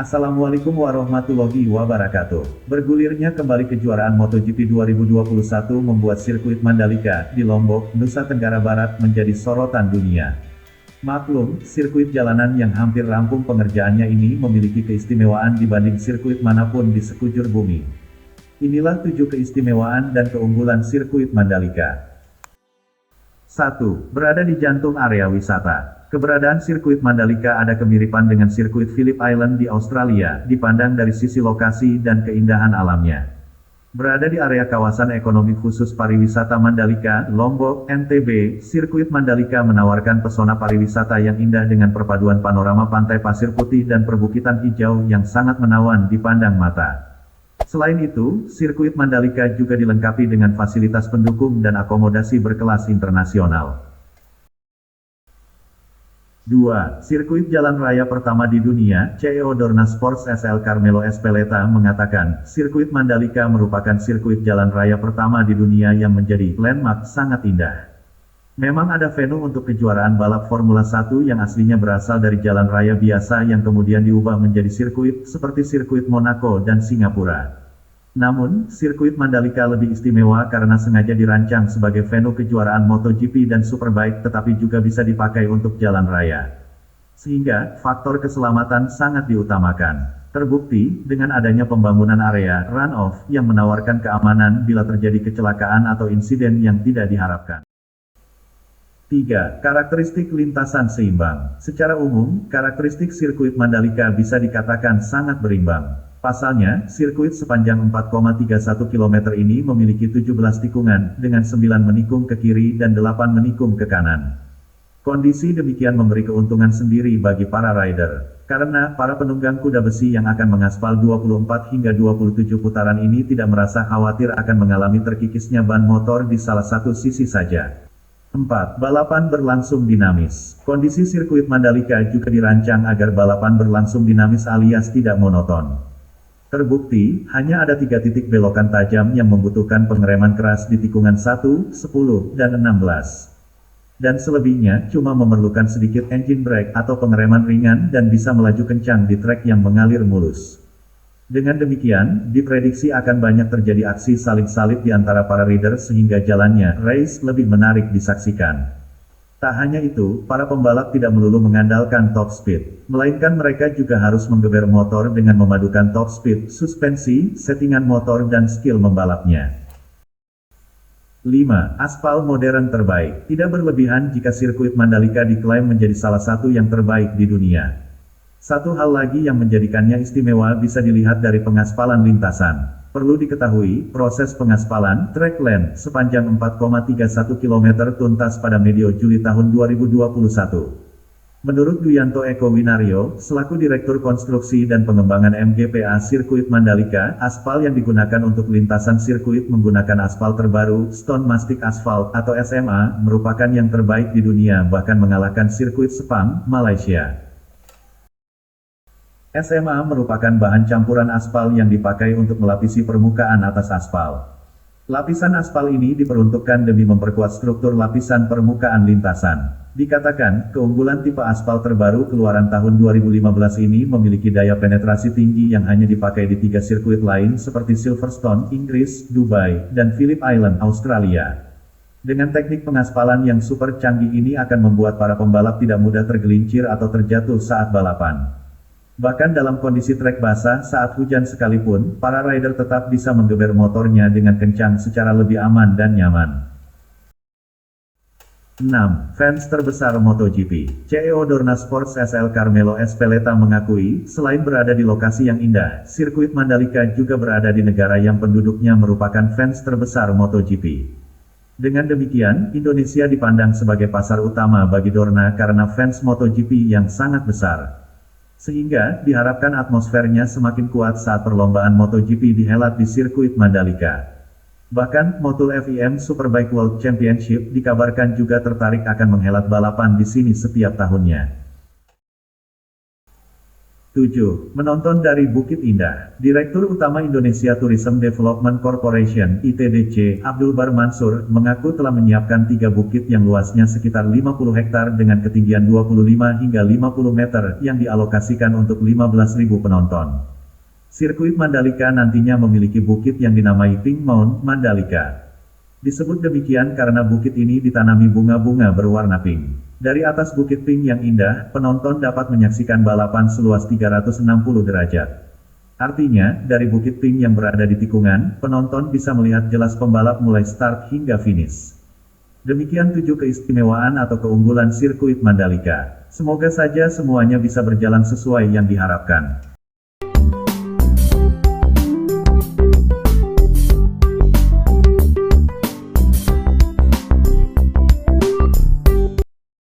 Assalamualaikum warahmatullahi wabarakatuh. Bergulirnya kembali kejuaraan MotoGP 2021 membuat sirkuit Mandalika di Lombok, Nusa Tenggara Barat menjadi sorotan dunia. Maklum, sirkuit jalanan yang hampir rampung pengerjaannya ini memiliki keistimewaan dibanding sirkuit manapun di sekujur bumi. Inilah 7 keistimewaan dan keunggulan sirkuit Mandalika. 1. Berada di jantung area wisata. Keberadaan sirkuit Mandalika ada kemiripan dengan sirkuit Phillip Island di Australia, dipandang dari sisi lokasi dan keindahan alamnya. Berada di area kawasan ekonomi khusus pariwisata Mandalika, Lombok, NTB, sirkuit Mandalika menawarkan pesona pariwisata yang indah dengan perpaduan panorama pantai pasir putih dan perbukitan hijau yang sangat menawan dipandang mata. Selain itu, sirkuit Mandalika juga dilengkapi dengan fasilitas pendukung dan akomodasi berkelas internasional. 2. Sirkuit jalan raya pertama di dunia, CEO Dorna Sports SL Carmelo Ezpeleta mengatakan, sirkuit Mandalika merupakan sirkuit jalan raya pertama di dunia yang menjadi landmark sangat indah. Memang ada venue untuk kejuaraan balap Formula 1 yang aslinya berasal dari jalan raya biasa yang kemudian diubah menjadi sirkuit, seperti sirkuit Monaco dan Singapura. Namun, sirkuit Mandalika lebih istimewa karena sengaja dirancang sebagai venue kejuaraan MotoGP dan Superbike tetapi juga bisa dipakai untuk jalan raya. Sehingga, faktor keselamatan sangat diutamakan. Terbukti, dengan adanya pembangunan area run-off yang menawarkan keamanan bila terjadi kecelakaan atau insiden yang tidak diharapkan. 3. Karakteristik lintasan seimbang. Secara umum, karakteristik sirkuit Mandalika bisa dikatakan sangat berimbang. Pasalnya, sirkuit sepanjang 4,31 km ini memiliki 17 tikungan, dengan 9 menikung ke kiri dan 8 menikung ke kanan. Kondisi demikian memberi keuntungan sendiri bagi para rider, karena para penunggang kuda besi yang akan mengaspal 24 hingga 27 putaran ini tidak merasa khawatir akan mengalami terkikisnya ban motor di salah satu sisi saja. 4. Balapan berlangsung dinamis. Kondisi sirkuit Mandalika juga dirancang agar balapan berlangsung dinamis alias tidak monoton. Terbukti, hanya ada 3 titik belokan tajam yang membutuhkan pengereman keras di tikungan 1, 10, dan 16. Dan selebihnya cuma memerlukan sedikit engine brake atau pengereman ringan dan bisa melaju kencang di trek yang mengalir mulus. Dengan demikian, diprediksi akan banyak terjadi aksi salip-salip di antara para rider sehingga jalannya race lebih menarik disaksikan. Tak hanya itu, para pembalap tidak melulu mengandalkan top speed, melainkan mereka juga harus menggeber motor dengan memadukan top speed, suspensi, settingan motor dan skill membalapnya. 5. Aspal modern terbaik. Tidak berlebihan jika sirkuit Mandalika diklaim menjadi salah satu yang terbaik di dunia. Satu hal lagi yang menjadikannya istimewa bisa dilihat dari pengaspalan lintasan. Perlu diketahui, proses pengaspalan track length sepanjang 4,31 km tuntas pada medio Juli tahun 2021. Menurut Duyanto Eko Winario, selaku Direktur Konstruksi dan Pengembangan MGPA Sirkuit Mandalika, aspal yang digunakan untuk lintasan sirkuit menggunakan aspal terbaru, Stone Mastic Asphalt atau SMA, merupakan yang terbaik di dunia bahkan mengalahkan sirkuit Sepang, Malaysia. SMA merupakan bahan campuran aspal yang dipakai untuk melapisi permukaan atas aspal. Lapisan aspal ini diperuntukkan demi memperkuat struktur lapisan permukaan lintasan. Dikatakan, keunggulan tipe aspal terbaru keluaran tahun 2015 ini memiliki daya penetrasi tinggi yang hanya dipakai di 3 sirkuit lain seperti Silverstone, Inggris, Dubai, dan Phillip Island, Australia. Dengan teknik pengaspalan yang super canggih ini akan membuat para pembalap tidak mudah tergelincir atau terjatuh saat balapan. Bahkan dalam kondisi trek basah saat hujan sekalipun, para rider tetap bisa menggeber motornya dengan kencang secara lebih aman dan nyaman. 6. Fans terbesar MotoGP. CEO Dorna Sports SL Carmelo Ezpeleta mengakui, selain berada di lokasi yang indah, sirkuit Mandalika juga berada di negara yang penduduknya merupakan fans terbesar MotoGP. Dengan demikian, Indonesia dipandang sebagai pasar utama bagi Dorna karena fans MotoGP yang sangat besar. Sehingga, diharapkan atmosfernya semakin kuat saat perlombaan MotoGP dihelat di sirkuit Mandalika. Bahkan, Motul FIM Superbike World Championship dikabarkan juga tertarik akan menghelat balapan di sini setiap tahunnya. 7. Menonton dari Bukit Indah. Direktur Utama Indonesia Tourism Development Corporation (ITDC), Abdul Bar Mansur, mengaku telah menyiapkan 3 bukit yang luasnya sekitar 50 hektar dengan ketinggian 25 hingga 50 meter yang dialokasikan untuk 15.000 penonton. Sirkuit Mandalika nantinya memiliki bukit yang dinamai Pink Mound Mandalika. Disebut demikian karena bukit ini ditanami bunga-bunga berwarna pink. Dari atas Bukit Pink yang indah, penonton dapat menyaksikan balapan seluas 360 derajat. Artinya, dari Bukit Pink yang berada di tikungan, penonton bisa melihat jelas pembalap mulai start hingga finish. Demikian 7 keistimewaan atau keunggulan sirkuit Mandalika. Semoga saja semuanya bisa berjalan sesuai yang diharapkan.